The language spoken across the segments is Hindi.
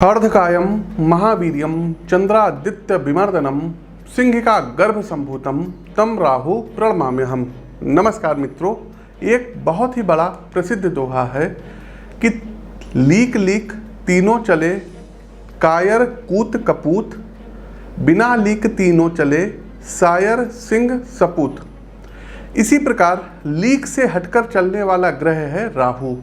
अर्धकायं महावीर्यं चंद्रादित्य विमर्दनम सिंहिका गर्भ संभूतम तम राहु प्रणमाम्यहम्। नमस्कार मित्रों, एक बहुत ही बड़ा प्रसिद्ध दोहा है कि लीक लीक तीनों चले, कायर कूत कपूत, बिना लीक तीनों चले, सायर सिंह सपूत। इसी प्रकार लीक से हटकर चलने वाला ग्रह है राहु,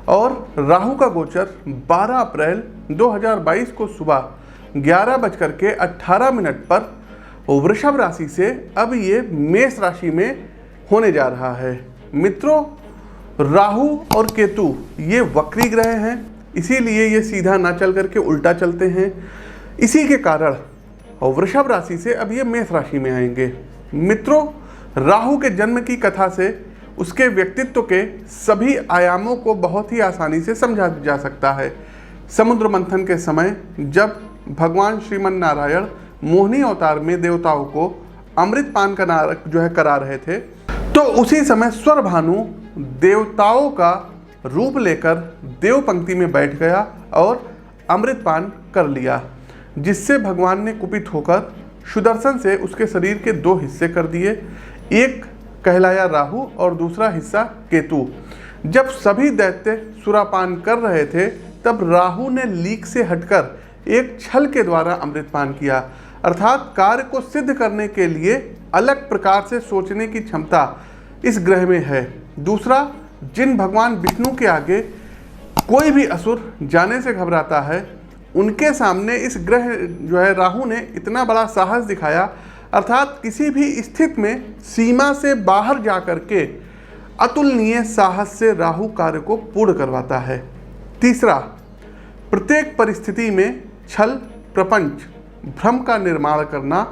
और राहु का गोचर 12 अप्रैल 2022 को सुबह 11:18 पर वृषभ राशि से अब ये मेष राशि में होने जा रहा है। मित्रों, राहु और केतु ये वक्री ग्रह हैं, इसीलिए ये सीधा ना चल करके उल्टा चलते हैं। इसी के कारण वृषभ राशि से अब ये मेष राशि में आएंगे। मित्रों, राहु के जन्म की कथा से उसके व्यक्तित्व के सभी आयामों को बहुत ही आसानी से समझा जा सकता है। समुद्र मंथन के समय जब भगवान श्रीमन नारायण मोहिनी अवतार में देवताओं को अमृत पान करा रहे थे, तो उसी समय स्वर भानु देवताओं का रूप लेकर देव पंक्ति में बैठ गया और अमृत पान कर लिया, जिससे भगवान ने कुपित होकर सुदर्शन से उसके शरीर के 2 हिस्से कर दिए। एक कहलाया राहु और दूसरा हिस्सा केतु। जब सभी दैत्य सुरापान कर रहे थे, तब राहु ने लीक से हटकर एक छल के द्वारा अमृत पान किया, अर्थात कार्य को सिद्ध करने के लिए अलग प्रकार से सोचने की क्षमता इस ग्रह में है। दूसरा, जिन भगवान विष्णु के आगे कोई भी असुर जाने से घबराता है, उनके सामने इस ग्रह राहु ने इतना बड़ा साहस दिखाया, अर्थात किसी भी स्थिति में सीमा से बाहर जाकर के अतुलनीय साहस से राहु कार्य को पूर्ण करवाता है। तीसरा, प्रत्येक परिस्थिति में छल, प्रपंच, भ्रम का निर्माण करना,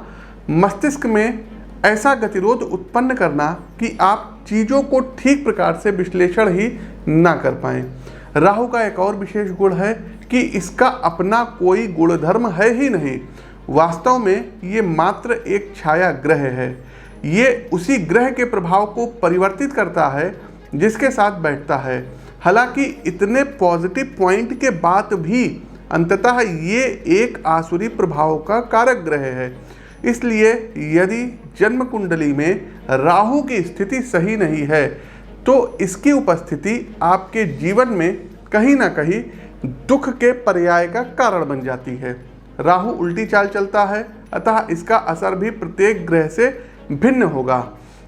मस्तिष्क में ऐसा गतिरोध उत्पन्न करना कि आप चीज़ों को ठीक प्रकार से विश्लेषण ही ना कर पाएं। राहु का एक और विशेष गुण है कि इसका अपना कोई गुणधर्म है ही नहीं। वास्तव में ये मात्र एक छाया ग्रह है। ये उसी ग्रह के प्रभाव को परिवर्तित करता है जिसके साथ बैठता है। हालांकि इतने पॉजिटिव पॉइंट के बाद भी अंततः ये एक आसुरी प्रभाव का कारक ग्रह है। इसलिए यदि जन्म कुंडली में राहु की स्थिति सही नहीं है, तो इसकी उपस्थिति आपके जीवन में कहीं ना कहीं दुख के पर्याय का कारण बन जाती है। राहु उल्टी चाल चलता है, अतः इसका असर भी प्रत्येक ग्रह से भिन्न होगा।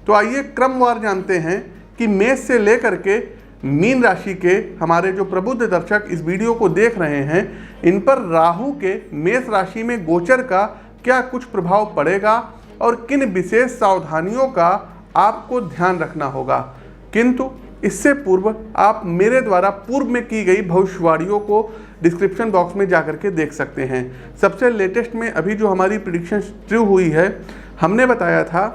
तो आइए क्रमवार जानते हैं कि मेष से लेकर के मीन राशि के हमारे जो प्रबुद्ध दर्शक इस वीडियो को देख रहे हैं, इन पर राहु के मेष राशि में गोचर का क्या कुछ प्रभाव पड़ेगा और किन विशेष सावधानियों का आपको ध्यान रखना होगा। किंतु इससे पूर्व आप मेरे द्वारा पूर्व में की गई भविष्यवाणियों को डिस्क्रिप्शन बॉक्स में जाकर के देख सकते हैं। सबसे लेटेस्ट में अभी जो हमारी प्रेडिक्शन ट्रू हुई है, हमने बताया था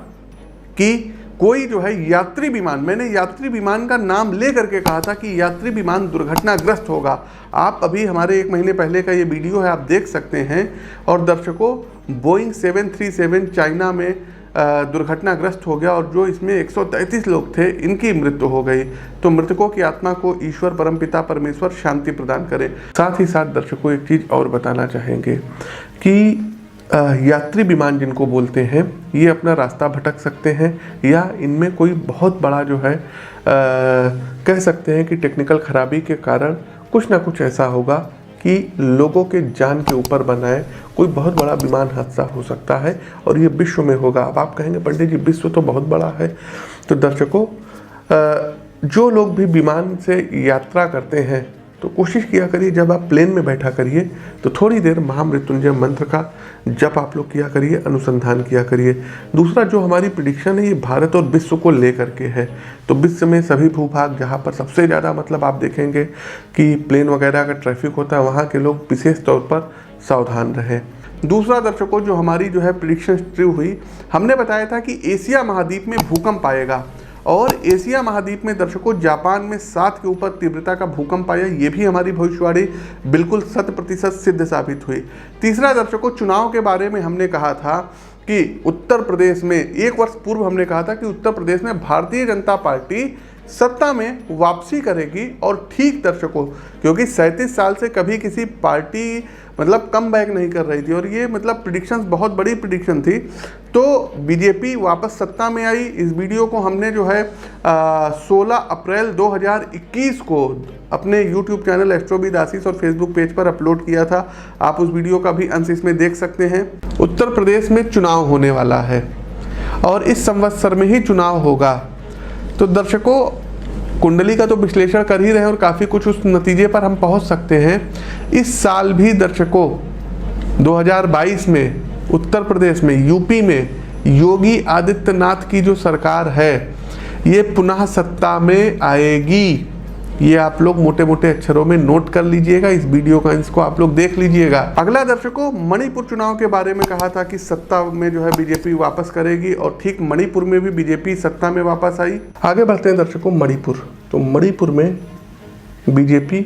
कि कोई जो है यात्री विमान, मैंने यात्री विमान का नाम ले करके कहा था कि यात्री विमान दुर्घटनाग्रस्त होगा। आप अभी हमारे 1 महीने पहले का ये वीडियो है, आप देख सकते हैं। और दर्शकों, बोइंग 737 चाइना में दुर्घटनाग्रस्त हो गया और जो इसमें 133 लोग थे, इनकी मृत्यु हो गई। तो मृतकों की आत्मा को ईश्वर परमपिता परमेश्वर शांति प्रदान करें। साथ ही साथ दर्शकों, एक चीज़ और बताना चाहेंगे कि यात्री विमान जिनको बोलते हैं, ये अपना रास्ता भटक सकते हैं, या इनमें कोई बहुत बड़ा जो है कह सकते हैं कि टेक्निकल खराबी के कारण कुछ ना कुछ ऐसा होगा कि लोगों के जान के ऊपर बनाए कोई बहुत बड़ा विमान हादसा हो सकता है, और ये विश्व में होगा। अब आप कहेंगे पंडित जी, विश्व तो बहुत बड़ा है। तो दर्शकों, जो लोग भी विमान से यात्रा करते हैं, तो कोशिश किया करिए जब आप प्लेन में बैठा करिए तो थोड़ी देर महामृत्युंजय मंत्र का जप आप लोग किया करिए, अनुसंधान किया करिए। दूसरा, जो हमारी प्रेडिक्शन है ये भारत और विश्व को लेकर के है। तो विश्व में सभी भूभाग जहाँ पर सबसे ज़्यादा मतलब आप देखेंगे कि प्लेन वगैरह का ट्रैफिक होता है, वहाँ के लोग विशेष तौर पर सावधान रहें। दूसरा दर्शकों, जो हमारी जो है प्रेडिक्शन ट्रू हुई, हमने बताया था कि एशिया महाद्वीप में भूकंप आएगा, और एशिया महाद्वीप में दर्शकों जापान में 7 के ऊपर तीव्रता का भूकंप आया। ये भी हमारी भविष्यवाणी बिल्कुल 100% सिद्ध साबित हुई। तीसरा दर्शकों, चुनाव के बारे में हमने कहा था कि उत्तर प्रदेश में 1 वर्ष पूर्व हमने कहा था कि उत्तर प्रदेश में भारतीय जनता पार्टी सत्ता में वापसी करेगी। और ठीक दर्शकों, क्योंकि 37 साल से कभी किसी पार्टी मतलब कम बैक नहीं कर रही थी और ये मतलब प्रिडिक्शंस बहुत बड़ी प्रिडिक्शन थी, तो बीजेपी वापस सत्ता में आई। इस वीडियो को हमने जो है 16 अप्रैल 2021 को अपने YouTube चैनल एस्ट्रोविद आशीष और फेसबुक पेज पर अपलोड किया था। आप उस वीडियो का भी अंश इसमें देख सकते हैं। उत्तर प्रदेश में चुनाव होने वाला है और इस संवत्सर में ही चुनाव होगा। तो दर्शकों, कुंडली का तो विश्लेषण कर ही रहे हैं और काफ़ी कुछ उस नतीजे पर हम पहुंच सकते हैं। इस साल भी दर्शकों 2022 में उत्तर प्रदेश में, यूपी में योगी आदित्यनाथ की जो सरकार है ये पुनः सत्ता में आएगी। ये आप लोग मोटे मोटे अक्षरों में नोट कर लीजिएगा, इस वीडियो का इसको आप लोग देख लीजिएगा। अगला दर्शकों, मणिपुर चुनाव के बारे में कहा था कि सत्ता में जो है बीजेपी वापस करेगी और ठीक मणिपुर में भी बीजेपी सत्ता में वापस आई। आगे बढ़ते हैं दर्शकों, मणिपुर। तो मणिपुर में बीजेपी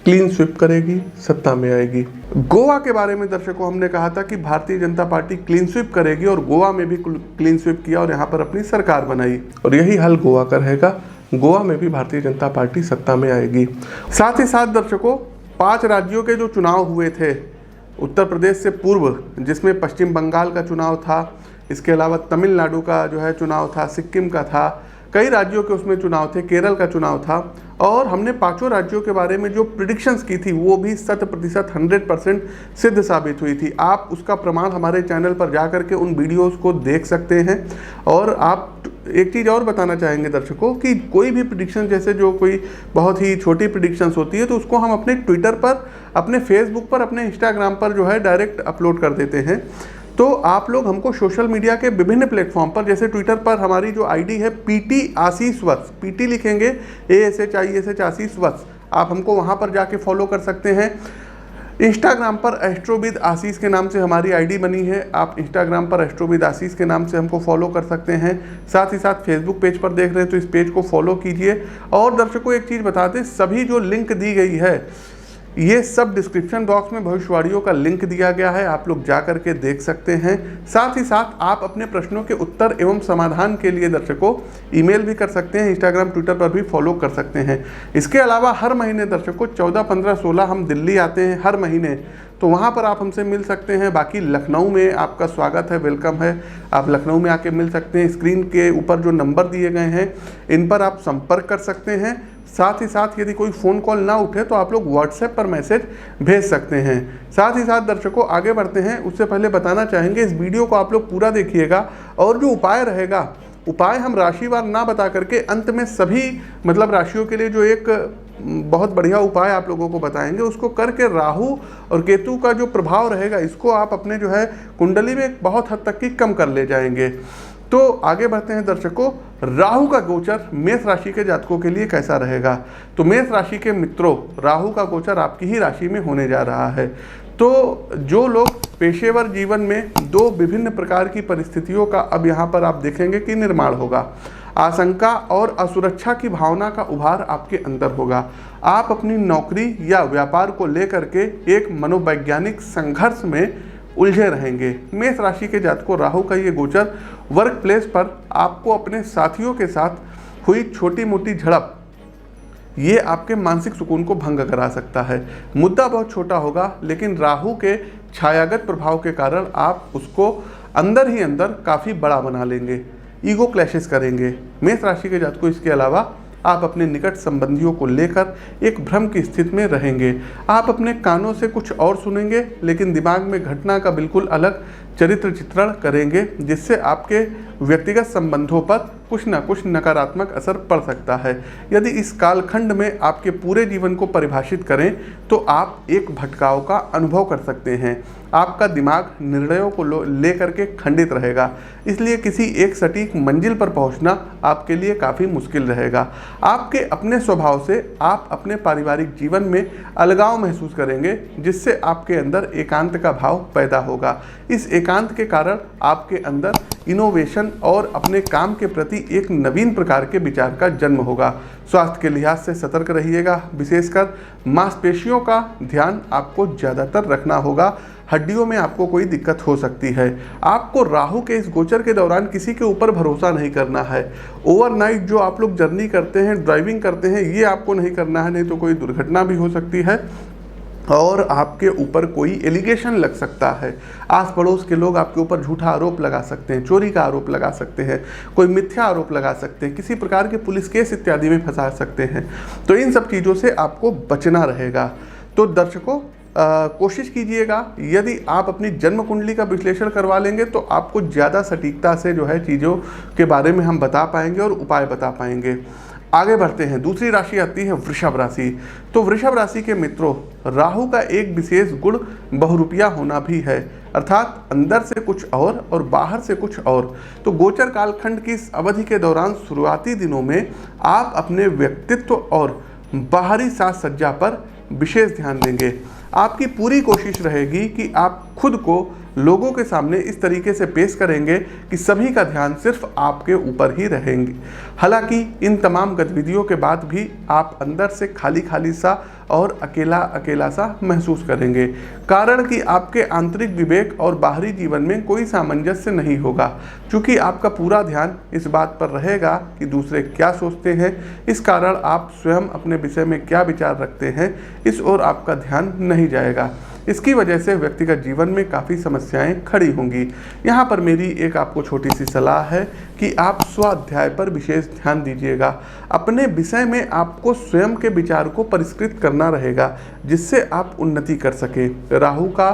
क्लीन स्वीप करेगी, सत्ता में आएगी। गोवा के बारे में दर्शकों हमने कहा था कि Bharatiya Janata party clean sweep करेगी और गोवा में भी क्लीन स्वीप किया और यहाँ पर अपनी सरकार बनाई और यही हाल गोवा का रहेगा। गोवा में भी भारतीय जनता पार्टी सत्ता में आएगी। साथ ही साथ दर्शकों, 5 राज्यों के जो चुनाव हुए थे उत्तर प्रदेश से पूर्व, जिसमें पश्चिम बंगाल का चुनाव था, इसके अलावा तमिलनाडु का जो है चुनाव था, सिक्किम का था, कई राज्यों के उसमें चुनाव थे, केरल का चुनाव था और हमने 5 राज्यों के बारे में जो प्रिडिक्शंस की थी वो भी 100% 100% सिद्ध साबित हुई थी। आप उसका प्रमाण हमारे चैनल पर जा करके उन वीडियोस को देख सकते हैं। और आप एक चीज़ और बताना चाहेंगे दर्शकों कि कोई भी प्रिडिक्शन, जैसे जो कोई बहुत ही छोटी प्रिडिक्शंस होती है तो उसको हम अपने ट्विटर पर, अपने फेसबुक पर, अपने इंस्टाग्राम पर जो है डायरेक्ट अपलोड कर देते हैं। तो आप लोग हमको सोशल मीडिया के विभिन्न प्लेटफॉर्म पर, जैसे ट्विटर पर हमारी जो आईडी है PT आशीष वत्स, PT लिखेंगे ASHISH आशीष वत्स, आप हमको वहाँ पर जाके फॉलो कर सकते हैं। इंस्टाग्राम पर एस्ट्रोविद आशीष के नाम से हमारी आईडी बनी है, आप इंस्टाग्राम पर एस्ट्रोविद आशीष के नाम से हमको फॉलो कर सकते हैं। साथ ही साथ फेसबुक पेज पर देख रहे हैं तो इस पेज को फॉलो कीजिए। और दर्शकों एक चीज़ बता दें, सभी जो लिंक दी गई है ये सब डिस्क्रिप्शन बॉक्स में भविष्यवाणियों का लिंक दिया गया है, आप लोग जा करके देख सकते हैं। साथ ही साथ आप अपने प्रश्नों के उत्तर एवं समाधान के लिए दर्शकों ईमेल भी कर सकते हैं, इंस्टाग्राम ट्विटर पर भी फॉलो कर सकते हैं। इसके अलावा हर महीने दर्शकों 14, 15, 16 हम दिल्ली आते हैं हर महीने, तो वहाँ पर आप हमसे मिल सकते हैं। बाकी लखनऊ में आपका स्वागत है, वेलकम है, आप लखनऊ में आके मिल सकते हैं। स्क्रीन के ऊपर जो नंबर दिए गए हैं इन पर आप संपर्क कर सकते हैं। साथ ही साथ यदि कोई फ़ोन कॉल ना उठे तो आप लोग व्हाट्सएप पर मैसेज भेज सकते हैं। साथ ही साथ दर्शकों आगे बढ़ते हैं, उससे पहले बताना चाहेंगे इस वीडियो को आप लोग पूरा देखिएगा और जो उपाय रहेगा, उपाय हम राशिवार ना बता करके अंत में सभी मतलब राशियों के लिए जो एक बहुत बढ़िया उपाय आप लोगों को बताएंगे, उसको करके राहु और केतु का जो प्रभाव रहेगा इसको आप अपने जो है कुंडली में बहुत हद तक की कम कर ले जाएंगे। तो आगे बढ़ते हैं दर्शकों, राहु का गोचर मेष राशि के जातकों के लिए कैसा रहेगा। तो मेष राशि के मित्रों, राहु का गोचर आपकी ही राशि में होने जा रहा है। तो जो लोग पेशेवर जीवन में 2 विभिन्न प्रकार की परिस्थितियों का अब यहाँ पर आप देखेंगे कि निर्माण होगा। आशंका और असुरक्षा की भावना का उभार आपके अंदर होगा। आप अपनी नौकरी या व्यापार को लेकर के एक मनोवैज्ञानिक संघर्ष में उलझे रहेंगे। मेष राशि के जातकों, राहु का ये गोचर वर्क प्लेस पर आपको अपने साथियों के साथ हुई छोटी मोटी झड़प, ये आपके मानसिक सुकून को भंग करा सकता है। मुद्दा बहुत छोटा होगा लेकिन राहु के छायागत प्रभाव के कारण आप उसको अंदर ही अंदर काफ़ी बड़ा बना लेंगे, ईगो क्लैशेस करेंगे। मेष राशि के जातकों, इसके अलावा आप अपने निकट संबंधियों को लेकर एक भ्रम की स्थिति में रहेंगे। आप अपने कानों से कुछ और सुनेंगे लेकिन दिमाग में घटना का बिल्कुल अलग चरित्र चित्रण करेंगे, जिससे आपके व्यक्तिगत संबंधों पर कुछ ना कुछ नकारात्मक असर पड़ सकता है। यदि इस कालखंड में आपके पूरे जीवन को परिभाषित करें तो आप एक भटकाव का अनुभव कर सकते हैं। आपका दिमाग निर्णयों को लेकर के खंडित रहेगा, इसलिए किसी एक सटीक मंजिल पर पहुंचना आपके लिए काफ़ी मुश्किल रहेगा। आपके अपने स्वभाव से आप अपने पारिवारिक जीवन में अलगाव महसूस करेंगे, जिससे आपके अंदर एकांत का भाव पैदा होगा। इस एकांत के कारण आपके अंदर इनोवेशन और अपने काम के प्रति एक नवीन प्रकार के विचार का जन्म होगा। स्वास्थ्य के लिहाज से सतर्क रहिएगा, विशेषकर मांसपेशियों का ध्यान आपको ज़्यादातर रखना होगा। हड्डियों में आपको कोई दिक्कत हो सकती है। आपको राहु के इस गोचर के दौरान किसी के ऊपर भरोसा नहीं करना है। ओवरनाइट जो आप लोग जर्नी करते हैं, ड्राइविंग करते हैं, ये आपको नहीं करना है, नहीं तो कोई दुर्घटना भी हो सकती है और आपके ऊपर कोई एलिगेशन लग सकता है। आस पड़ोस के लोग आपके ऊपर झूठा आरोप लगा सकते हैं, चोरी का आरोप लगा सकते हैं, कोई मिथ्या आरोप लगा सकते हैं, किसी प्रकार के पुलिस केस इत्यादि में फंसा सकते हैं। तो इन सब चीज़ों से आपको बचना रहेगा। तो दर्शकों, कोशिश कीजिएगा, यदि आप अपनी जन्म कुंडली का विश्लेषण करवा लेंगे तो आपको ज़्यादा सटीकता से जो है चीज़ों के बारे में हम बता पाएंगे और उपाय बता पाएंगे। आगे बढ़ते हैं। दूसरी राशि आती है वृषभ राशि। तो वृषभ राशि के मित्रों, राहु का एक विशेष गुण बहुरूपिया होना भी है, अर्थात अंदर से कुछ और बाहर से कुछ और। तो गोचर कालखंड की इस अवधि के दौरान शुरुआती दिनों में आप अपने व्यक्तित्व और बाहरी साज सज्जा पर विशेष ध्यान देंगे। आपकी पूरी कोशिश रहेगी कि आप खुद को लोगों के सामने इस तरीके से पेश करेंगे कि सभी का ध्यान सिर्फ आपके ऊपर ही रहेंगे। हालांकि इन तमाम गतिविधियों के बाद भी आप अंदर से खाली खाली सा और अकेला अकेला सा महसूस करेंगे, कारण कि आपके आंतरिक विवेक और बाहरी जीवन में कोई सामंजस्य नहीं होगा। क्योंकि आपका पूरा ध्यान इस बात पर रहेगा कि दूसरे क्या सोचते हैं, इस कारण आप स्वयं अपने विषय में क्या विचार रखते हैं, इस ओर आपका ध्यान नहीं जाएगा। इसकी वजह से व्यक्तिगत जीवन में काफ़ी समस्याएं खड़ी होंगी। यहाँ पर मेरी एक आपको छोटी सी सलाह है कि आप स्वाध्याय पर विशेष ध्यान दीजिएगा। अपने विषय में आपको स्वयं के विचार को परिष्कृत करना रहेगा, जिससे आप उन्नति कर सकें। राहु का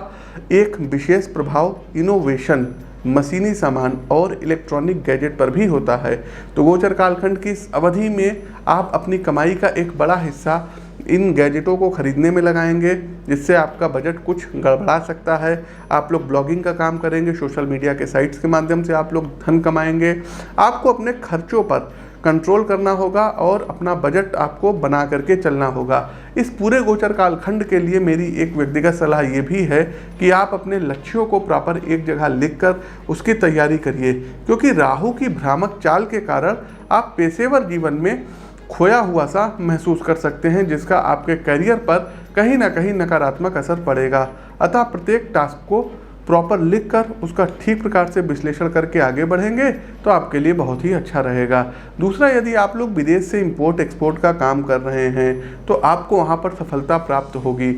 एक विशेष प्रभाव इनोवेशन, मशीनी सामान और इलेक्ट्रॉनिक गैजेट पर भी होता है। तो गोचर कालखंड की इस अवधि में आप अपनी कमाई का एक बड़ा हिस्सा इन गैजेटों को खरीदने में लगाएंगे, जिससे आपका बजट कुछ गड़बड़ा सकता है। आप लोग ब्लॉगिंग का काम करेंगे, सोशल मीडिया के साइट्स के माध्यम से आप लोग धन कमाएंगे। आपको अपने खर्चों पर कंट्रोल करना होगा और अपना बजट आपको बना करके चलना होगा। इस पूरे गोचर कालखंड के लिए मेरी एक व्यक्तिगत सलाह ये भी है कि आप अपने लक्ष्यों को प्रॉपर एक जगह लिखकर उसकी तैयारी करिए, क्योंकि राहु की भ्रामक चाल के कारण आप पेशेवर जीवन में खोया हुआ सा महसूस कर सकते हैं, जिसका आपके करियर पर कहीं ना कहीं नकारात्मक असर पड़ेगा। अतः प्रत्येक टास्क को प्रॉपर लिखकर उसका ठीक प्रकार से विश्लेषण करके आगे बढ़ेंगे तो आपके लिए बहुत ही अच्छा रहेगा। दूसरा, यदि आप लोग विदेश से इंपोर्ट एक्सपोर्ट का काम कर रहे हैं तो आपको वहाँ पर सफलता प्राप्त होगी।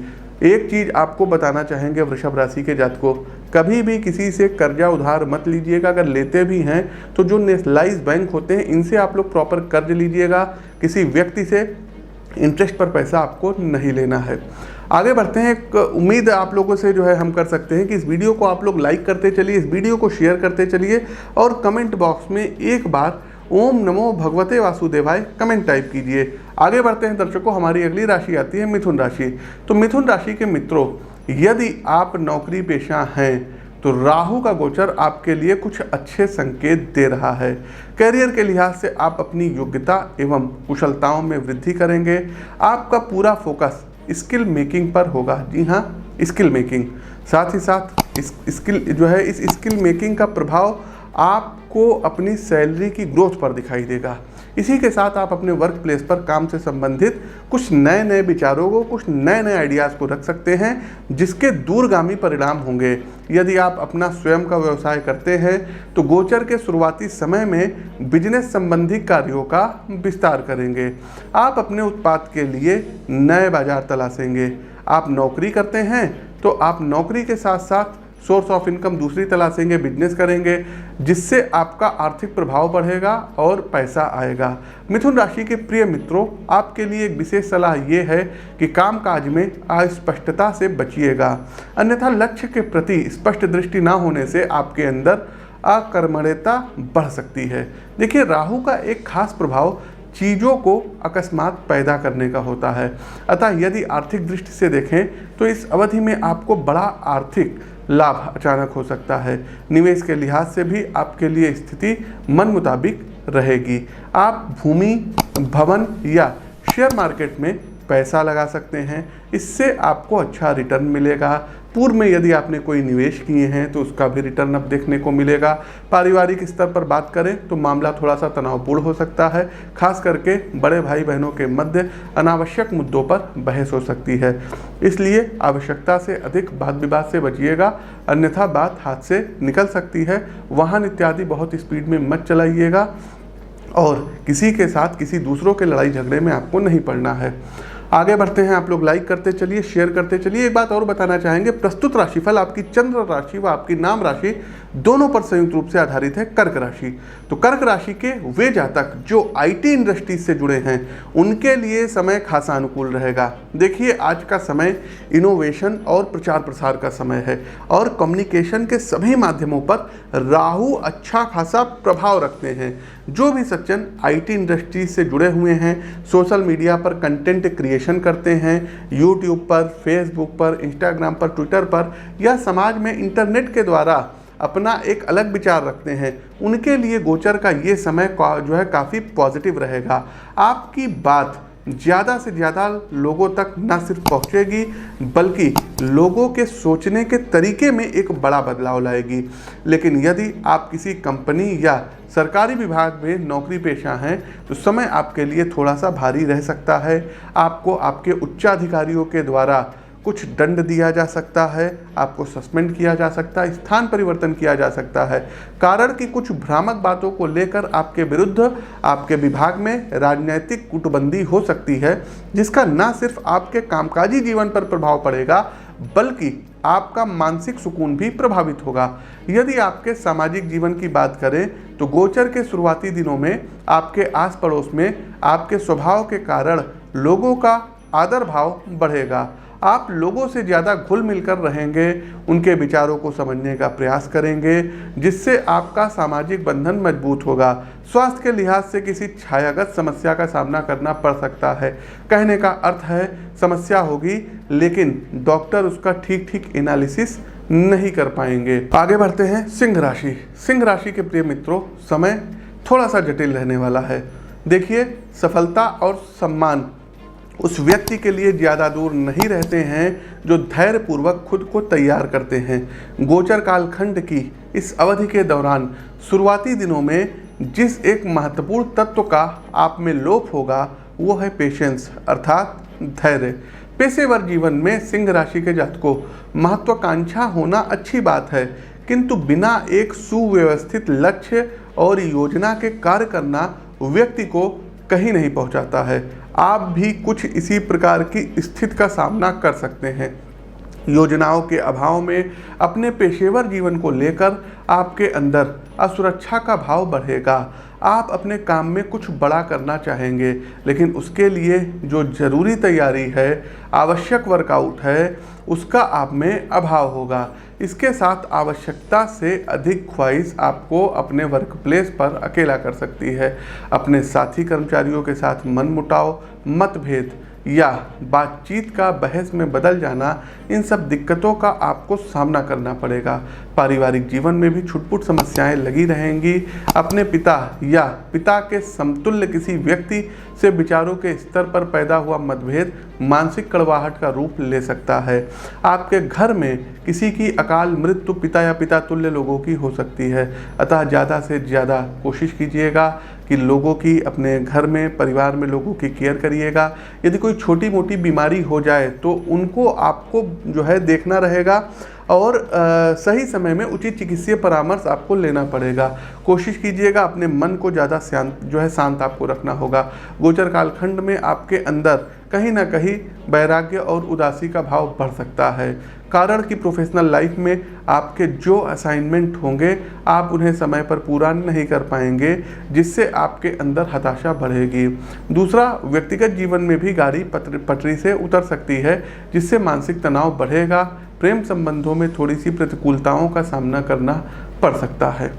एक चीज़ आपको बताना चाहेंगे वृषभ राशि के जातकों, कभी भी किसी से कर्जा उधार मत लीजिएगा। अगर लेते भी हैं तो जो नेशनलाइज बैंक होते हैं इनसे आप लोग प्रॉपर कर्ज लीजिएगा। किसी व्यक्ति से इंटरेस्ट पर पैसा आपको नहीं लेना है। आगे बढ़ते हैं। एक उम्मीद आप लोगों से जो है हम कर सकते हैं कि इस वीडियो को आप लोग लाइक करते चलिए, इस वीडियो को शेयर करते चलिए और कमेंट बॉक्स में एक बार ओम नमो भगवते वासुदेवाय कमेंट टाइप कीजिए। आगे बढ़ते हैं दर्शकों, हमारी अगली राशि आती है मिथुन राशि। तो मिथुन राशि के मित्रों, यदि आप नौकरी पेशा हैं तो राहु का गोचर आपके लिए कुछ अच्छे संकेत दे रहा है। करियर के लिहाज से आप अपनी योग्यता एवं कुशलताओं में वृद्धि करेंगे। आपका पूरा फोकस स्किल मेकिंग पर होगा। जी हाँ, स्किल मेकिंग। साथ ही साथ इस स्किल मेकिंग का प्रभाव आपको अपनी सैलरी की ग्रोथ पर दिखाई देगा। इसी के साथ आप अपने वर्क प्लेस पर काम से संबंधित कुछ नए नए विचारों को, कुछ नए नए आइडियाज़ को रख सकते हैं, जिसके दूरगामी परिणाम होंगे। यदि आप अपना स्वयं का व्यवसाय करते हैं तो गोचर के शुरुआती समय में बिजनेस संबंधी कार्यों का विस्तार करेंगे। आप अपने उत्पाद के लिए नए बाजार तलाशेंगे। आप नौकरी करते हैं तो आप नौकरी के साथ साथ सोर्स ऑफ इनकम दूसरी तलाशेंगे, बिजनेस करेंगे, जिससे आपका आर्थिक प्रभाव बढ़ेगा और पैसा आएगा। मिथुन राशि के प्रिय मित्रों, आपके लिए एक विशेष सलाह ये है कि कामकाज में अस्पष्टता से बचिएगा, अन्यथा लक्ष्य के प्रति स्पष्ट दृष्टि ना होने से आपके अंदर अकर्मण्यता बढ़ सकती है। देखिए, राहु का एक खास प्रभाव चीज़ों को अकस्मात पैदा करने का होता है। अतः यदि आर्थिक दृष्टि से देखें तो इस अवधि में आपको बड़ा आर्थिक लाभ अचानक हो सकता है। निवेश के लिहाज से भी आपके लिए स्थिति मन मुताबिक रहेगी। आप भूमि, भवन या शेयर मार्केट में पैसा लगा सकते हैं, इससे आपको अच्छा रिटर्न मिलेगा। पूर्व में यदि आपने कोई निवेश किए हैं तो उसका भी रिटर्न अब देखने को मिलेगा। पारिवारिक स्तर पर बात करें तो मामला थोड़ा सा तनावपूर्ण हो सकता है, खास करके बड़े भाई बहनों के मध्य अनावश्यक मुद्दों पर बहस हो सकती है, इसलिए आवश्यकता से अधिक वाद विवाद से बचिएगा, अन्यथा बात हाथ से निकल सकती है। वाहन इत्यादि बहुत स्पीड में मत चलाइएगा और किसी के साथ किसी दूसरों के लड़ाई झगड़े में आपको नहीं पड़ना है। आगे बढ़ते हैं, आप लोग लाइक करते चलिए, शेयर करते चलिए। एक बात और बताना चाहेंगे, प्रस्तुत राशिफल आपकी चंद्र राशि व आपकी नाम राशि दोनों पर संयुक्त रूप से आधारित है कर्क राशि। तो कर्क राशि के वे जातक जो आईटी इंडस्ट्री से जुड़े हैं उनके लिए समय खासा अनुकूल रहेगा। देखिए, आज का समय इनोवेशन और प्रचार प्रसार का समय है और कम्युनिकेशन के सभी माध्यमों पर राहु अच्छा खासा प्रभाव रखते हैं। जो भी सज्जन आईटी इंडस्ट्री से जुड़े हुए हैं, सोशल मीडिया पर कंटेंट क्रिएशन करते हैं, यूट्यूब पर, फेसबुक पर, इंस्टाग्राम पर, ट्विटर पर या समाज में इंटरनेट के द्वारा अपना एक अलग विचार रखते हैं, उनके लिए गोचर का ये समय जो है काफ़ी पॉजिटिव रहेगा। आपकी बात ज़्यादा से ज़्यादा लोगों तक न सिर्फ पहुँचेगी बल्कि लोगों के सोचने के तरीके में एक बड़ा बदलाव लाएगी। लेकिन यदि आप किसी कंपनी या सरकारी विभाग में नौकरी पेशा हैं तो समय आपके लिए थोड़ा सा भारी रह सकता है। आपको आपके उच्चाधिकारियों के द्वारा कुछ दंड दिया जा सकता है, आपको सस्पेंड किया जा सकता है, स्थान परिवर्तन किया जा सकता है। कारण कि कुछ भ्रामक बातों को लेकर आपके विरुद्ध आपके विभाग में राजनीतिक कूटबंदी हो सकती है, जिसका न सिर्फ आपके कामकाजी जीवन पर प्रभाव पड़ेगा बल्कि आपका मानसिक सुकून भी प्रभावित होगा। यदि आपके सामाजिक जीवन की बात करें तो गोचर के शुरुआती दिनों में आपके आस पड़ोस में आपके स्वभाव के कारण लोगों का आदर भाव बढ़ेगा। आप लोगों से ज़्यादा घुल मिलकर रहेंगे, उनके विचारों को समझने का प्रयास करेंगे, जिससे आपका सामाजिक बंधन मजबूत होगा। स्वास्थ्य के लिहाज से किसी छायागत समस्या का सामना करना पड़ सकता है। कहने का अर्थ है समस्या होगी लेकिन डॉक्टर उसका ठीक एनालिसिस नहीं कर पाएंगे। आगे बढ़ते हैं, सिंह राशि। सिंह राशि के प्रिय मित्रों, समय थोड़ा सा जटिल रहने वाला है। देखिए, सफलता और सम्मान उस व्यक्ति के लिए ज़्यादा दूर नहीं रहते हैं जो धैर्यपूर्वक खुद को तैयार करते हैं। गोचर कालखंड की इस अवधि के दौरान शुरुआती दिनों में जिस एक महत्वपूर्ण तत्व का आप में लोप होगा वो है पेशेंस अर्थात धैर्य। पेशेवर जीवन में सिंह राशि के जातकों महत्वाकांक्षा होना अच्छी बात है, किंतु बिना एक सुव्यवस्थित लक्ष्य और योजना के कार्य करना व्यक्ति को कहीं नहीं पहुंचाता है। आप भी कुछ इसी प्रकार की स्थिति का सामना कर सकते हैं। योजनाओं के अभाव में अपने पेशेवर जीवन को लेकर आपके अंदर असुरक्षा का भाव बढ़ेगा। आप अपने काम में कुछ बड़ा करना चाहेंगे लेकिन उसके लिए जो जरूरी तैयारी है, आवश्यक वर्कआउट है, उसका आप में अभाव होगा। इसके साथ आवश्यकता से अधिक ख्वाहिश आपको अपने वर्क प्लेस पर अकेला कर सकती है। अपने साथी कर्मचारियों के साथ मनमुटाव, मतभेद या बातचीत का बहस में बदल जाना, इन सब दिक्कतों का आपको सामना करना पड़ेगा। पारिवारिक जीवन में भी छुटपुट समस्याएं लगी रहेंगी। अपने पिता या पिता के समतुल्य किसी व्यक्ति से विचारों के स्तर पर पैदा हुआ मतभेद मानसिक कड़वाहट का रूप ले सकता है। आपके घर में किसी की अकाल मृत्यु पिता या पिता तुल्य लोगों की हो सकती है, अतः ज़्यादा से ज़्यादा कोशिश कीजिएगा कि लोगों की, अपने घर में, परिवार में लोगों की केयर करिएगा। यदि कोई छोटी मोटी बीमारी हो जाए तो उनको आपको जो है देखना रहेगा और सही समय में उचित चिकित्सीय परामर्श आपको लेना पड़ेगा। कोशिश कीजिएगा अपने मन को ज़्यादा शांत आपको रखना होगा। गोचर कालखंड में आपके अंदर कहीं ना कहीं वैराग्य और उदासी का भाव बढ़ सकता है, कारण कि प्रोफेशनल लाइफ में आपके जो असाइनमेंट होंगे आप उन्हें समय पर पूरा नहीं कर पाएंगे, जिससे आपके अंदर हताशा बढ़ेगी। दूसरा, व्यक्तिगत जीवन में भी गाड़ी पटरी से उतर सकती है, जिससे मानसिक तनाव बढ़ेगा। प्रेम संबंधों में थोड़ी सी प्रतिकूलताओं का सामना करना पड़ सकता है।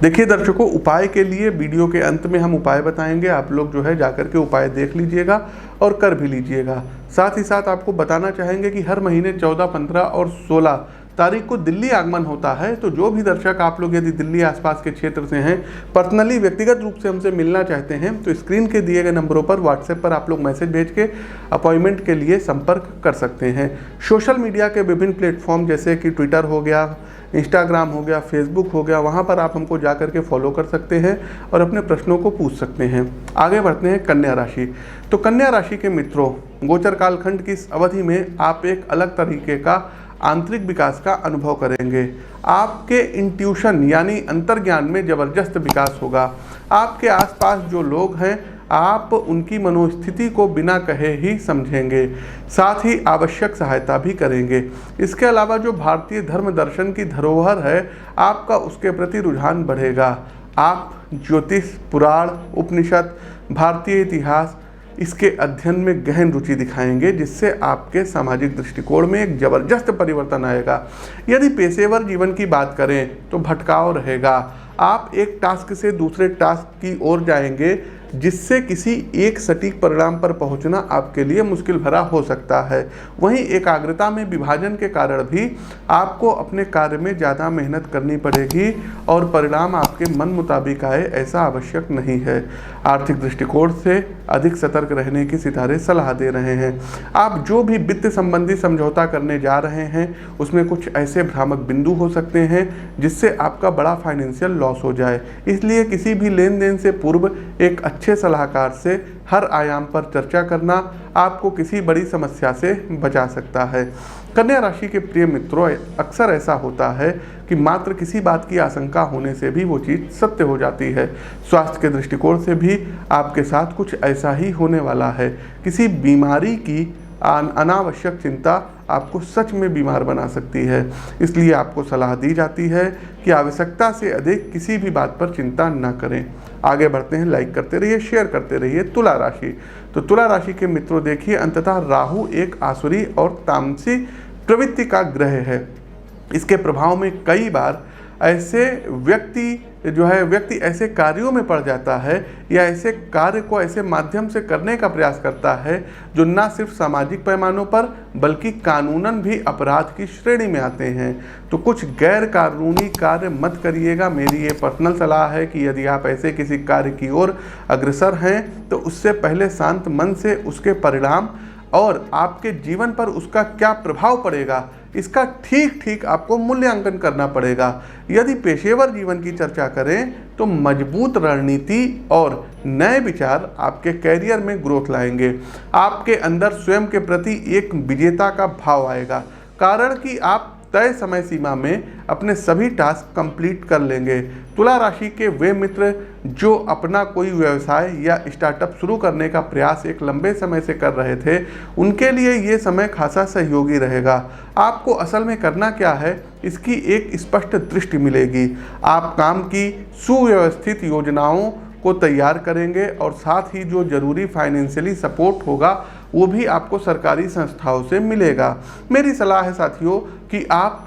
देखिए दर्शकों, उपाय के लिए वीडियो के अंत में हम उपाय बताएंगे, आप लोग जो है जाकर के उपाय देख लीजिएगा और कर भी लीजिएगा। साथ ही साथ आपको बताना चाहेंगे कि हर महीने 14, 15 और 16 तारीख को दिल्ली आगमन होता है। तो जो भी दर्शक आप लोग यदि दिल्ली आसपास के क्षेत्र से हैं, पर्सनली व्यक्तिगत रूप से हमसे मिलना चाहते हैं, तो स्क्रीन के दिए गए नंबरों पर व्हाट्सएप पर आप लोग मैसेज भेज के अपॉइंटमेंट के लिए संपर्क कर सकते हैं। सोशल मीडिया के विभिन्न प्लेटफॉर्म जैसे कि ट्विटर हो गया, इंस्टाग्राम हो गया, फेसबुक हो गया, वहाँ पर आप हमको जा कर के फॉलो कर सकते हैं और अपने प्रश्नों को पूछ सकते हैं। आगे बढ़ते हैं कन्या राशि। तो कन्या राशि के मित्रों, गोचर कालखंड की इस अवधि में आप एक अलग तरीके का आंतरिक विकास का अनुभव करेंगे। आपके इंट्यूशन यानी अंतर्ज्ञान में ज़बरदस्त विकास होगा। आपके आसपास जो लोग हैं, आप उनकी मनोस्थिति को बिना कहे ही समझेंगे, साथ ही आवश्यक सहायता भी करेंगे। इसके अलावा जो भारतीय धर्म दर्शन की धरोहर है, आपका उसके प्रति रुझान बढ़ेगा। आप ज्योतिष, पुराण, उपनिषद, भारतीय इतिहास इसके अध्ययन में गहन रुचि दिखाएंगे, जिससे आपके सामाजिक दृष्टिकोण में एक जबरदस्त परिवर्तन आएगा। यदि पेशेवर जीवन की बात करें तो भटकाव रहेगा। आप एक टास्क से दूसरे टास्क की ओर जाएंगे, जिससे किसी एक सटीक परिणाम पर पहुंचना आपके लिए मुश्किल भरा हो सकता है। वहीं एकाग्रता में विभाजन के कारण भी आपको अपने कार्य में ज़्यादा मेहनत करनी पड़ेगी और परिणाम आपके मन मुताबिक आए ऐसा आवश्यक नहीं है। आर्थिक दृष्टिकोण से अधिक सतर्क रहने की सितारे सलाह दे रहे हैं। आप जो भी वित्त संबंधी समझौता करने जा रहे हैं, उसमें कुछ ऐसे भ्रामक बिंदु हो सकते हैं जिससे आपका बड़ा फाइनेंशियल लॉस हो जाए। इसलिए किसी भी लेन देन से पूर्व एक अच्छे सलाहकार से हर आयाम पर चर्चा करना आपको किसी बड़ी समस्या से बचा सकता है। कन्या राशि के प्रिय मित्रों, अक्सर ऐसा होता है कि मात्र किसी बात की आशंका होने से भी वो चीज़ सत्य हो जाती है। स्वास्थ्य के दृष्टिकोण से भी आपके साथ कुछ ऐसा ही होने वाला है। किसी बीमारी की अनावश्यक चिंता आपको सच में बीमार बना सकती है। इसलिए आपको सलाह दी जाती है कि आवश्यकता से अधिक किसी भी बात पर चिंता न करें। आगे बढ़ते हैं, लाइक करते रहिए, शेयर करते रहिए। तुला राशि। तो तुला राशि के मित्रों देखिए, अंततः राहु एक आसुरी और तामसी प्रवृत्ति का ग्रह है। इसके प्रभाव में कई बार ऐसे व्यक्ति ऐसे कार्यों में पड़ जाता है या ऐसे कार्य को ऐसे माध्यम से करने का प्रयास करता है जो न सिर्फ सामाजिक पैमानों पर बल्कि कानूनन भी अपराध की श्रेणी में आते हैं। तो कुछ गैर कानूनी कार्य मत करिएगा। मेरी ये पर्सनल सलाह है कि यदि आप ऐसे किसी कार्य की ओर अग्रसर हैं तो उससे पहले शांत मन से उसके परिणाम और आपके जीवन पर उसका क्या प्रभाव पड़ेगा, इसका ठीक आपको मूल्यांकन करना पड़ेगा। यदि पेशेवर जीवन की चर्चा करें तो मजबूत रणनीति और नए विचार आपके कैरियर में ग्रोथ लाएंगे। आपके अंदर स्वयं के प्रति एक विजेता का भाव आएगा, कारण कि आप तय समय सीमा में अपने सभी टास्क कंप्लीट कर लेंगे। तुला राशि के वे मित्र जो अपना कोई व्यवसाय या स्टार्टअप शुरू करने का प्रयास एक लंबे समय से कर रहे थे, उनके लिए ये समय खासा सहयोगी रहेगा। आपको असल में करना क्या है, इसकी एक स्पष्ट दृष्टि मिलेगी। आप काम की सुव्यवस्थित योजनाओं को तैयार करेंगे और साथ ही जो जरूरी फाइनेंशियली सपोर्ट होगा वो भी आपको सरकारी संस्थाओं से मिलेगा। मेरी सलाह है साथियों कि आप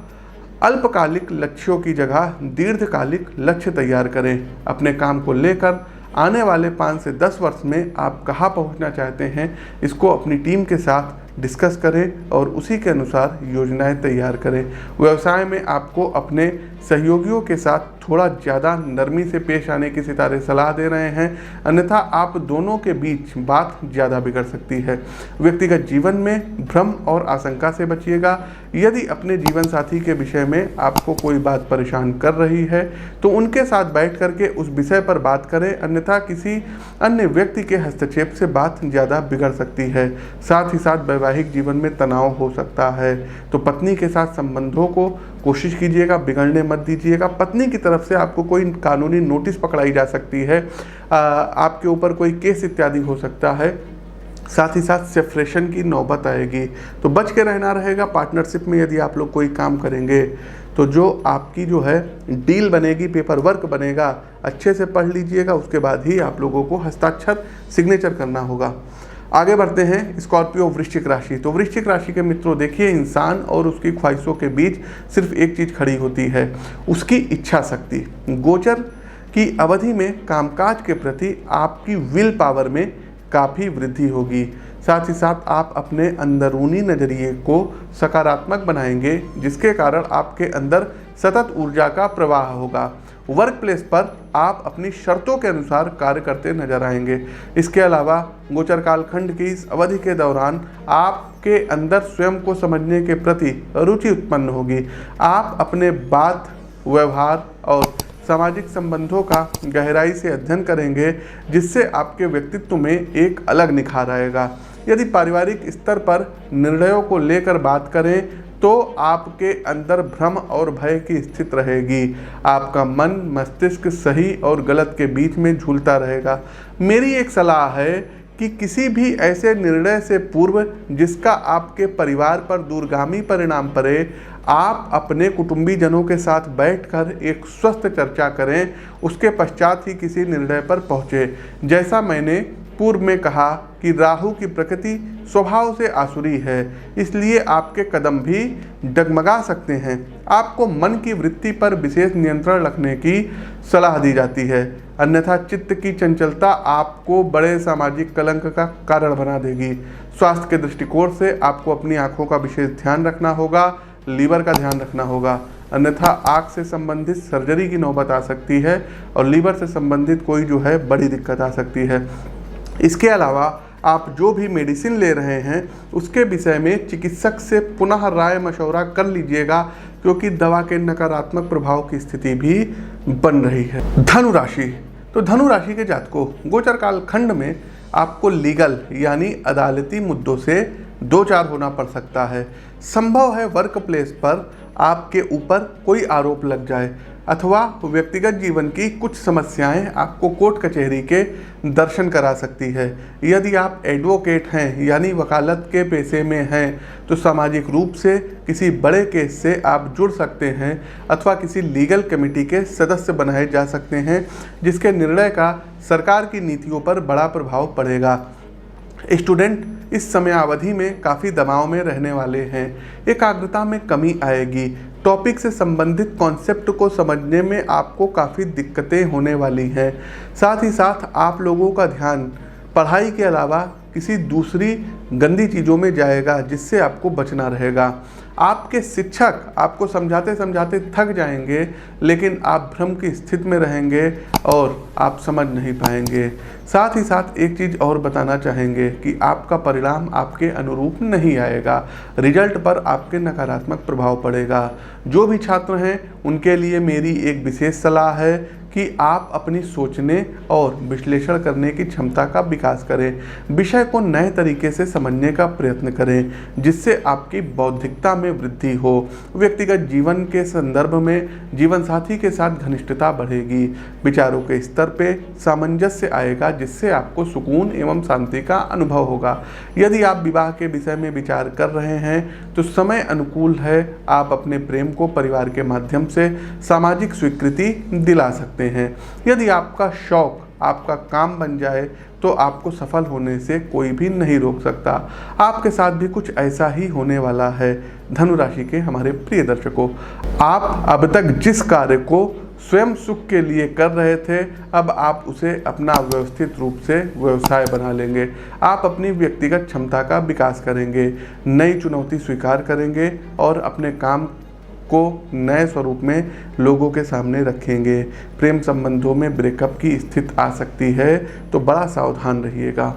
अल्पकालिक लक्ष्यों की जगह दीर्घकालिक लक्ष्य तैयार करें। अपने काम को लेकर आने वाले 5 से 10 वर्ष में आप कहाँ पहुँचना चाहते हैं, इसको अपनी टीम के साथ डिस्कस करें और उसी के अनुसार योजनाएं तैयार करें। व्यवसाय में आपको अपने सहयोगियों के साथ थोड़ा ज़्यादा नरमी से पेश आने की सितारे सलाह दे रहे हैं, अन्यथा आप दोनों के बीच बात ज़्यादा बिगड़ सकती है। व्यक्तिगत जीवन में भ्रम और आशंका से बचिएगा। यदि अपने जीवन साथी के विषय में आपको कोई बात परेशान कर रही है तो उनके साथ बैठ करके उस विषय पर बात करें, अन्यथा किसी अन्य व्यक्ति के हस्तक्षेप से बात ज़्यादा बिगड़ सकती है। साथ ही साथ वैवाहिक जीवन में तनाव हो सकता है। तो पत्नी के साथ संबंधों को कोशिश कीजिएगा, बिगड़ने मत दीजिएगा। पत्नी की तरफ से आपको कोई कानूनी नोटिस पकड़ाई जा सकती है, आपके ऊपर कोई केस इत्यादि हो सकता है। साथ ही साथ सेपरेशन की नौबत आएगी, तो बच के रहना रहेगा। पार्टनरशिप में यदि आप लोग कोई काम करेंगे तो जो आपकी जो है डील बनेगी, पेपर वर्क बनेगा, अच्छे से पढ़ लीजिएगा, उसके बाद ही आप लोगों को हस्ताक्षर सिग्नेचर करना होगा। आगे बढ़ते हैं, स्कॉर्पियो वृश्चिक राशि। तो वृश्चिक राशि के मित्रों देखिए, इंसान और उसकी ख्वाहिशों के बीच सिर्फ एक चीज़ खड़ी होती है, उसकी इच्छा शक्ति। गोचर की अवधि में कामकाज के प्रति आपकी विल पावर में काफ़ी वृद्धि होगी। साथ ही साथ आप अपने अंदरूनी नज़रिए को सकारात्मक बनाएंगे, जिसके कारण आपके अंदर सतत ऊर्जा का प्रवाह होगा। वर्क प्लेस पर आप अपनी शर्तों के अनुसार कार्य करते नजर आएंगे। इसके अलावा गोचर कालखंड की इस अवधि के दौरान आपके अंदर स्वयं को समझने के प्रति रुचि उत्पन्न होगी। आप अपने बात, व्यवहार और सामाजिक संबंधों का गहराई से अध्ययन करेंगे, जिससे आपके व्यक्तित्व में एक अलग निखार आएगा। यदि पारिवारिक स्तर पर निर्णयों को लेकर बात करें तो आपके अंदर भ्रम और भय की स्थिति रहेगी। आपका मन मस्तिष्क सही और गलत के बीच में झूलता रहेगा। मेरी एक सलाह है कि किसी भी ऐसे निर्णय से पूर्व जिसका आपके परिवार पर दूरगामी परिणाम पड़े, आप अपने कुटुंबीजनों के साथ बैठकर एक स्वस्थ चर्चा करें। उसके पश्चात ही किसी निर्णय पर पहुँचे। जैसा मैंने पूर्व में कहा कि राहु की प्रकृति स्वभाव से आसुरी है, इसलिए आपके कदम भी डगमगा सकते हैं। आपको मन की वृत्ति पर विशेष नियंत्रण रखने की सलाह दी जाती है, अन्यथा चित्त की चंचलता आपको बड़े सामाजिक कलंक का कारण बना देगी। स्वास्थ्य के दृष्टिकोण से आपको अपनी आंखों का विशेष ध्यान रखना होगा, लीवर का ध्यान रखना होगा, अन्यथा आँख से संबंधित सर्जरी की नौबत आ सकती है और लीवर से संबंधित कोई बड़ी दिक्कत आ सकती है। इसके अलावा आप जो भी मेडिसिन ले रहे हैं उसके विषय में चिकित्सक से पुनः राय मशवरा कर लीजिएगा, क्योंकि दवा के नकारात्मक प्रभाव की स्थिति भी बन रही है। धनु राशि, तो धनु राशि के जातकों, गोचर काल खंड में आपको लीगल यानी अदालती मुद्दों से दो चार होना पड़ सकता है। संभव है वर्क प्लेस पर आपके ऊपर कोई आरोप लग जाए अथवा व्यक्तिगत जीवन की कुछ समस्याएं आपको कोर्ट कचहरी के दर्शन करा सकती है। यदि आप एडवोकेट हैं यानी वकालत के पेशे में हैं तो सामाजिक रूप से किसी बड़े केस से आप जुड़ सकते हैं अथवा किसी लीगल कमेटी के सदस्य बनाए जा सकते हैं, जिसके निर्णय का सरकार की नीतियों पर बड़ा प्रभाव पड़ेगा। स्टूडेंट इस समय अवधि में काफ़ी दबाव में रहने वाले हैं। एकाग्रता में कमी आएगी। टॉपिक से संबंधित कॉन्सेप्ट को समझने में आपको काफ़ी दिक्कतें होने वाली हैं। साथ ही साथ आप लोगों का ध्यान पढ़ाई के अलावा किसी दूसरी गंदी चीज़ों में जाएगा, जिससे आपको बचना रहेगा। आपके शिक्षक आपको समझाते समझाते थक जाएंगे, लेकिन आप भ्रम की स्थिति में रहेंगे और आप समझ नहीं पाएंगे। साथ ही साथ एक चीज़ और बताना चाहेंगे कि आपका परिणाम आपके अनुरूप नहीं आएगा। रिजल्ट पर आपके नकारात्मक प्रभाव पड़ेगा। जो भी छात्र हैं उनके लिए मेरी एक विशेष सलाह है कि आप अपनी सोचने और विश्लेषण करने की क्षमता का विकास करें। विषय को नए तरीके से समझने का प्रयत्न करें, जिससे आपकी बौद्धिकता में वृद्धि हो। व्यक्तिगत जीवन के संदर्भ में जीवन साथी के साथ घनिष्ठता बढ़ेगी। विचारों के स्तर पे सामंजस्य आएगा, जिससे आपको सुकून एवं शांति का अनुभव होगा। यदि आप विवाह के विषय में विचार कर रहे हैं तो समय अनुकूल है। आप अपने प्रेम को परिवार के माध्यम से सामाजिक स्वीकृति दिला सकते हैं। यदि आपका शौक आपका काम बन जाए तो आपको सफल होने से कोई भी नहीं रोक सकता। आपके साथ भी कुछ ऐसा ही होने वाला है। धनु राशि के हमारे प्रिय दर्शकों, आप अब तक जिस कार्य को स्वयं सुख के लिए कर रहे थे, अब आप उसे अपना व्यवस्थित रूप से व्यवसाय बना लेंगे। आप अपनी व्यक्तिगत क्षमता का विकास करेंगे, नई चुनौती स्वीकार करेंगे और अपने काम को नए स्वरूप में लोगों के सामने रखेंगे। प्रेम संबंधों में ब्रेकअप की स्थिति आ सकती है, तो बड़ा सावधान रहिएगा।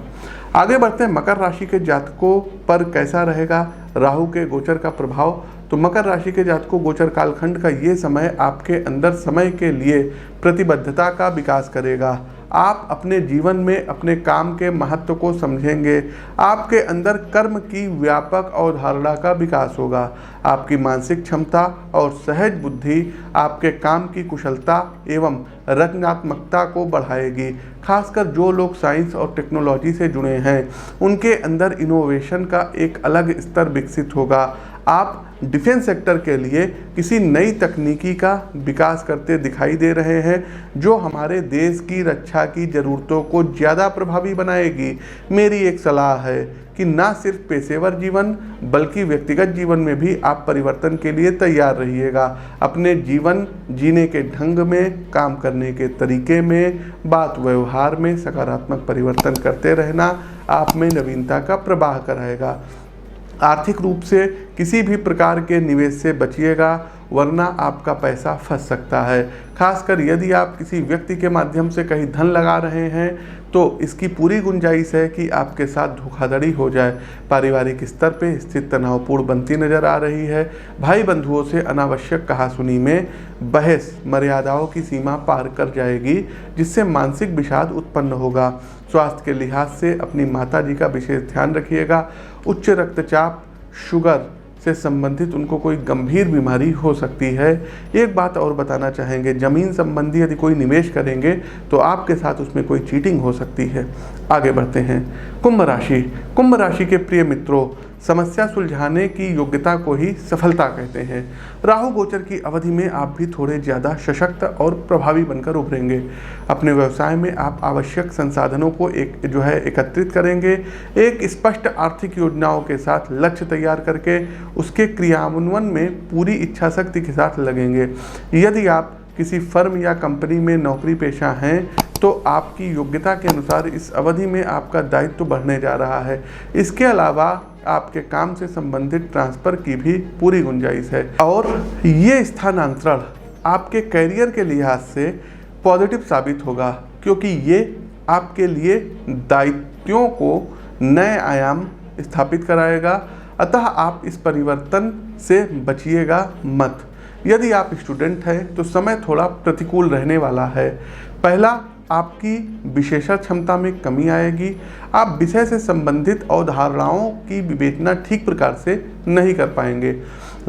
आगे बढ़ते हैं मकर राशि के जातकों पर कैसा रहेगा राहु के गोचर का प्रभाव। तो मकर राशि के जातकों, गोचर कालखंड का ये समय आपके अंदर समय के लिए प्रतिबद्धता का विकास करेगा। आप अपने जीवन में अपने काम के महत्व को समझेंगे। आपके अंदर कर्म की व्यापक अवधारणा का विकास होगा। आपकी मानसिक क्षमता और सहज बुद्धि आपके काम की कुशलता एवं रचनात्मकता को बढ़ाएगी। खासकर जो लोग साइंस और टेक्नोलॉजी से जुड़े हैं, उनके अंदर इनोवेशन का एक अलग स्तर विकसित होगा। आप डिफेंस सेक्टर के लिए किसी नई तकनीकी का विकास करते दिखाई दे रहे हैं जो हमारे देश की रक्षा की ज़रूरतों को ज़्यादा प्रभावी बनाएगी। मेरी एक सलाह है कि ना सिर्फ पेशेवर जीवन बल्कि व्यक्तिगत जीवन में भी आप परिवर्तन के लिए तैयार रहिएगा। अपने जीवन जीने के ढंग में, काम करने के तरीके में, बात व्यवहार में सकारात्मक परिवर्तन करते रहना आप में नवीनता का प्रवाह कराएगा। आर्थिक रूप से किसी भी प्रकार के निवेश से बचिएगा वरना आपका पैसा फंस सकता है। खासकर यदि आप किसी व्यक्ति के माध्यम से कहीं धन लगा रहे हैं तो इसकी पूरी गुंजाइश है कि आपके साथ धोखाधड़ी हो जाए। पारिवारिक स्तर पे स्थिति तनावपूर्ण बनती नजर आ रही है। भाई बंधुओं से अनावश्यक कहासुनी में बहस मर्यादाओं की सीमा पार कर जाएगी जिससे मानसिक विषाद उत्पन्न होगा। स्वास्थ्य के लिहाज से अपनी माता जी का विशेष ध्यान रखिएगा। उच्च रक्तचाप, शुगर से संबंधित उनको कोई गंभीर बीमारी हो सकती है। एक बात और बताना चाहेंगे, ज़मीन संबंधी यदि कोई निवेश करेंगे तो आपके साथ उसमें कोई चीटिंग हो सकती है। आगे बढ़ते हैं। कुंभ राशि। कुंभ राशि के प्रिय मित्रों, समस्या सुलझाने की योग्यता को ही सफलता कहते हैं। राहु गोचर की अवधि में आप भी थोड़े ज़्यादा सशक्त और प्रभावी बनकर उभरेंगे। अपने व्यवसाय में आप आवश्यक संसाधनों को एकत्रित करेंगे। एक स्पष्ट आर्थिक योजनाओं के साथ लक्ष्य तैयार करके उसके क्रियान्वयन में पूरी इच्छा शक्ति के साथ लगेंगे। यदि आप किसी फर्म या कंपनी में नौकरी पेशा हैं तो आपकी योग्यता के अनुसार इस अवधि में आपका दायित्व बढ़ने जा रहा है। इसके अलावा आपके काम से संबंधित ट्रांसफ़र की भी पूरी गुंजाइश है और ये स्थानांतरण आपके करियर के लिहाज से पॉजिटिव साबित होगा क्योंकि ये आपके लिए दायित्वों को नए आयाम स्थापित कराएगा। अतः आप इस परिवर्तन से बचिएगा मत। यदि आप स्टूडेंट हैं तो समय थोड़ा प्रतिकूल रहने वाला है। पहला, आपकी विशेषण क्षमता में कमी आएगी। आप विषय से संबंधित अवधारणाओं की विवेचना ठीक प्रकार से नहीं कर पाएंगे।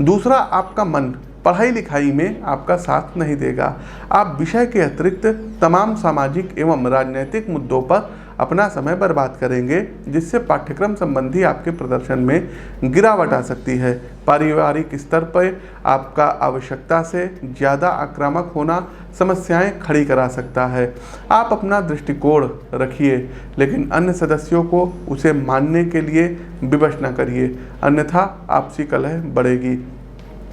दूसरा, आपका मन पढ़ाई लिखाई में आपका साथ नहीं देगा। आप विषय के अतिरिक्त तमाम सामाजिक एवं राजनीतिक मुद्दों पर अपना समय बर्बाद करेंगे जिससे पाठ्यक्रम संबंधी आपके प्रदर्शन में गिरावट आ सकती है। पारिवारिक स्तर पर आपका आवश्यकता से ज़्यादा आक्रामक होना समस्याएं खड़ी करा सकता है। आप अपना दृष्टिकोण रखिए लेकिन अन्य सदस्यों को उसे मानने के लिए विवश न करिए, अन्यथा आपसी कलह बढ़ेगी।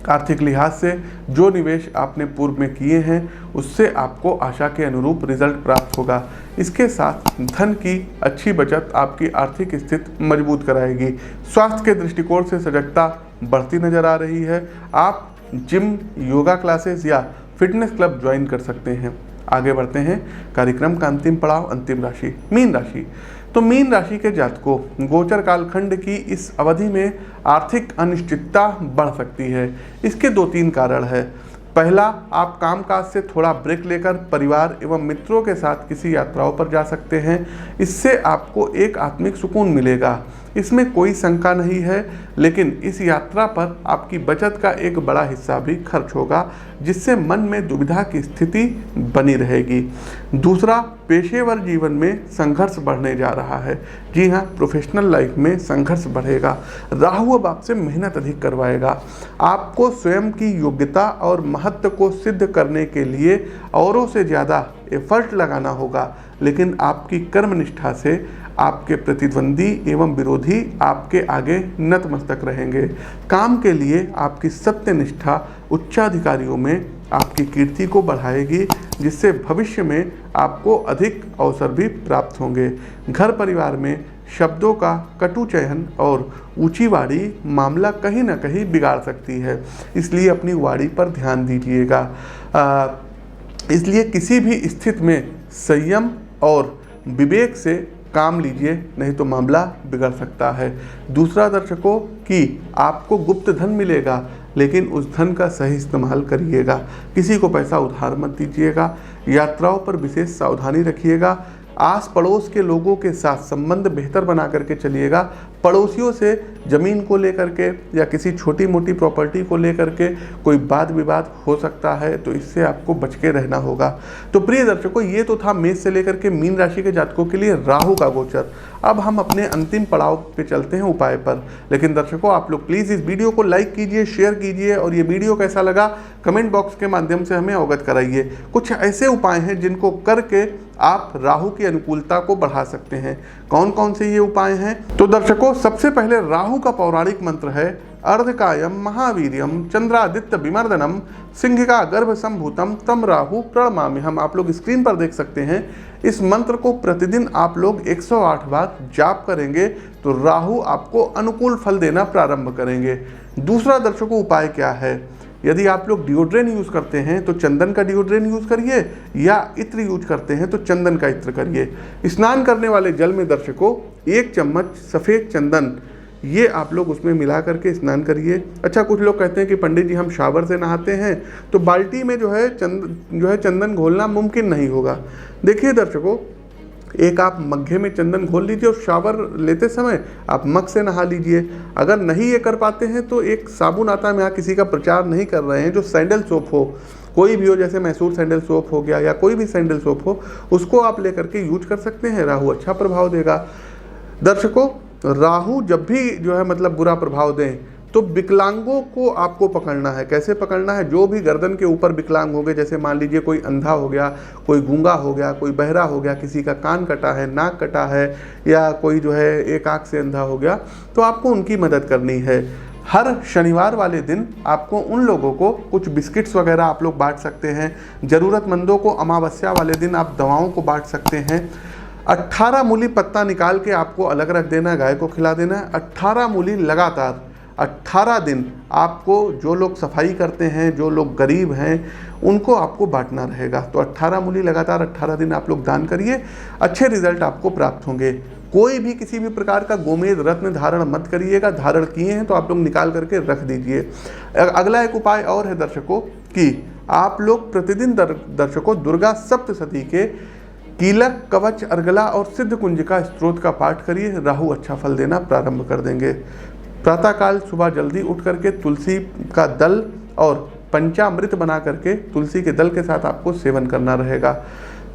आर्थिक लिहाज से जो निवेश आपने पूर्व में किए हैं उससे आपको आशा के अनुरूप रिजल्ट प्राप्त होगा। इसके साथ धन की अच्छी बचत आपकी आर्थिक स्थिति मजबूत कराएगी। स्वास्थ्य के दृष्टिकोण से सजगता बढ़ती नजर आ रही है। आप जिम, योगा क्लासेस या फिटनेस क्लब ज्वाइन कर सकते हैं। आगे बढ़ते हैं। कार्यक्रम का अंतिम पड़ाव, अंतिम राशि मीन राशि। तो मीन राशि के जातकों, गोचर कालखंड की इस अवधि में आर्थिक अनिश्चितता बढ़ सकती है। इसके 2-3 कारण है। पहला, आप कामकाज से थोड़ा ब्रेक लेकर परिवार एवं मित्रों के साथ किसी यात्राओं पर जा सकते हैं। इससे आपको एक आत्मिक सुकून मिलेगा, इसमें कोई शंका नहीं है। लेकिन इस यात्रा पर आपकी बचत का एक बड़ा हिस्सा भी खर्च होगा जिससे मन में दुविधा की स्थिति बनी रहेगी। दूसरा, पेशेवर जीवन में संघर्ष बढ़ने जा रहा है। जी हाँ, प्रोफेशनल लाइफ में संघर्ष बढ़ेगा। राहु अब आपसे मेहनत अधिक करवाएगा। आपको स्वयं की योग्यता और महत्व को सिद्ध करने के लिए औरों से ज़्यादा एफर्ट लगाना होगा, लेकिन आपकी कर्मनिष्ठा से आपके प्रतिद्वंदी एवं विरोधी आपके आगे नतमस्तक रहेंगे। काम के लिए आपकी सत्यनिष्ठा उच्चाधिकारियों में आपकी कीर्ति को बढ़ाएगी जिससे भविष्य में आपको अधिक अवसर भी प्राप्त होंगे। घर परिवार में शब्दों का कटु चयन और ऊंची वाणी मामला कहीं ना कहीं बिगाड़ सकती है, इसलिए अपनी वाणी पर ध्यान दीजिएगा। इसलिए किसी भी स्थिति में संयम और विवेक से काम लीजिए, नहीं तो मामला बिगड़ सकता है। दूसरा दर्शकों कि आपको गुप्त धन मिलेगा, लेकिन उस धन का सही इस्तेमाल करिएगा। किसी को पैसा उधार मत दीजिएगा। यात्राओं पर विशेष सावधानी रखिएगा। आस पड़ोस के लोगों के साथ संबंध बेहतर बना करके चलिएगा। पड़ोसियों से ज़मीन को लेकर के या किसी छोटी मोटी प्रॉपर्टी को लेकर के कोई वाद विवाद हो सकता है, तो इससे आपको बच के रहना होगा। तो प्रिय दर्शकों, ये तो था मेष से लेकर के मीन राशि के जातकों के लिए राहु का गोचर। अब हम अपने अंतिम पड़ाव पे चलते हैं, उपाय पर। लेकिन दर्शकों, आप लोग प्लीज़ इस वीडियो को लाइक कीजिए, शेयर कीजिए और ये वीडियो कैसा लगा कमेंट बॉक्स के माध्यम से हमें अवगत कराइए। कुछ ऐसे उपाय हैं जिनको करके आप राहु की अनुकूलता को बढ़ा सकते हैं। कौन कौन से ये उपाय हैं? तो दर्शकों, सबसे पहले राहु का पौराणिक मंत्र है अर्धकायम महावीर्यम चंद्रादित्य विमर्दनम सिंहिका गर्भ संभूतम तम राहु प्रणमाम्यहम्। आप लोग स्क्रीन पर देख सकते हैं। इस मंत्र को प्रतिदिन आप लोग 108 बार जाप करेंगे तो राहु आपको अनुकूल फल देना प्रारंभ करेंगे। दूसरा दर्शकों, उपाय क्या है? यदि आप लोग डिओड्रेन यूज़ करते हैं तो चंदन का डिओड्रेन यूज़ करिए, या इत्र यूज करते हैं तो चंदन का इत्र करिए। स्नान करने वाले जल में दर्शकों 1 चम्मच सफ़ेद चंदन ये आप लोग उसमें मिला करके स्नान करिए। अच्छा, कुछ लोग कहते हैं कि पंडित जी हम शावर से नहाते हैं तो बाल्टी में जो है चंदन घोलना मुमकिन नहीं होगा। देखिए दर्शकों, एक आप मग्घे में चंदन घोल लीजिए और शावर लेते समय आप मग से नहा लीजिए। अगर नहीं ये कर पाते हैं तो एक साबुन आता है, मैं यहाँ किसी का प्रचार नहीं कर रहे हैं, जो सैंडल सोप हो, कोई भी हो, जैसे मैसूर सैंडल सोप हो गया या कोई भी सैंडल सोप हो, उसको आप लेकर के यूज कर सकते हैं। राहु अच्छा प्रभाव देगा। दर्शकों, राहु जब भी जो है मतलब बुरा प्रभाव दें तो विकलांगों को आपको पकड़ना है। कैसे पकड़ना है? जो भी गर्दन के ऊपर विकलांग हो गए, जैसे मान लीजिए कोई अंधा हो गया, कोई गूंगा हो गया, कोई बहरा हो गया, किसी का कान कटा है, नाक कटा है, या कोई जो है एक आंख से अंधा हो गया, तो आपको उनकी मदद करनी है। हर शनिवार वाले दिन आपको उन लोगों को कुछ बिस्किट्स वगैरह आप लोग बांट सकते हैं। ज़रूरतमंदों को अमावस्या वाले दिन आप दवाओं को बांट सकते हैं। 18 मूली पत्ता निकाल के आपको अलग रख देना है, गाय को खिला देना है। 18 मूली लगातार 18 दिन आपको, जो लोग सफाई करते हैं, जो लोग गरीब हैं, उनको आपको बांटना रहेगा। तो 18 मूली लगातार 18 दिन आप लोग दान करिए, अच्छे रिजल्ट आपको प्राप्त होंगे। कोई भी किसी भी प्रकार का गोमेद रत्न धारण मत करिएगा। धारण किए हैं तो आप लोग निकाल करके रख दीजिए। अगला एक उपाय और है दर्शकों कि आप लोग प्रतिदिन दर्शकों दुर्गा सप्तशती के कीलक, कवच, अर्गला और सिद्ध कुंजिका स्त्रोत का पाठ करिए। राहु अच्छा फल देना प्रारंभ कर देंगे। प्रातःकाल सुबह जल्दी उठ करके तुलसी का दल और पंचामृत बना करके तुलसी के दल के साथ आपको सेवन करना रहेगा।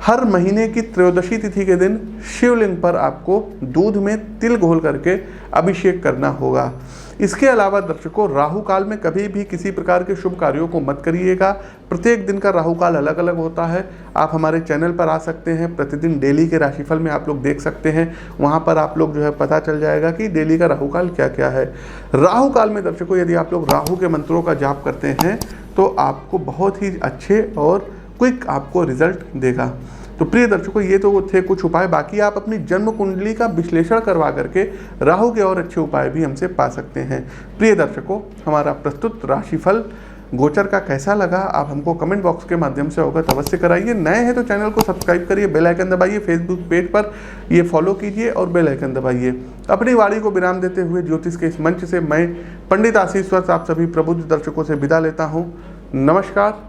हर महीने की त्रयोदशी तिथि के दिन शिवलिंग पर आपको दूध में तिल घोल करके अभिषेक करना होगा। इसके अलावा दर्शकों, राहु काल में कभी भी किसी प्रकार के शुभ कार्यों को मत करिएगा। प्रत्येक दिन का राहु काल अलग अलग होता है। आप हमारे चैनल पर आ सकते हैं, प्रतिदिन डेली के राशिफल में आप लोग देख सकते हैं। वहां पर आप लोग जो है पता चल जाएगा कि डेली का राहु काल क्या क्या है। राहु काल में दर्शकों, यदि आप लोग राहु के मंत्रों का जाप करते हैं तो आपको बहुत ही अच्छे और क्विक आपको रिजल्ट देगा। तो प्रिय दर्शकों, ये तो थे कुछ उपाय। बाकी आप अपनी जन्म कुंडली का विश्लेषण करवा करके राहु के और अच्छे उपाय भी हमसे पा सकते हैं। प्रिय दर्शकों, हमारा प्रस्तुत राशिफल गोचर का कैसा लगा आप हमको कमेंट बॉक्स के माध्यम से अवगत अवश्य कराइए। नए हैं तो चैनल को सब्सक्राइब करिए, बेल आइकन दबाइए, फेसबुक पेज पर ये फॉलो कीजिए और बेल आइकन दबाइए। अपनी वाणी को विराम देते हुए ज्योतिष के इस मंच से मैं पंडित आशीष वत्स आप सभी प्रबुद्ध दर्शकों से विदा लेता हूँ। नमस्कार।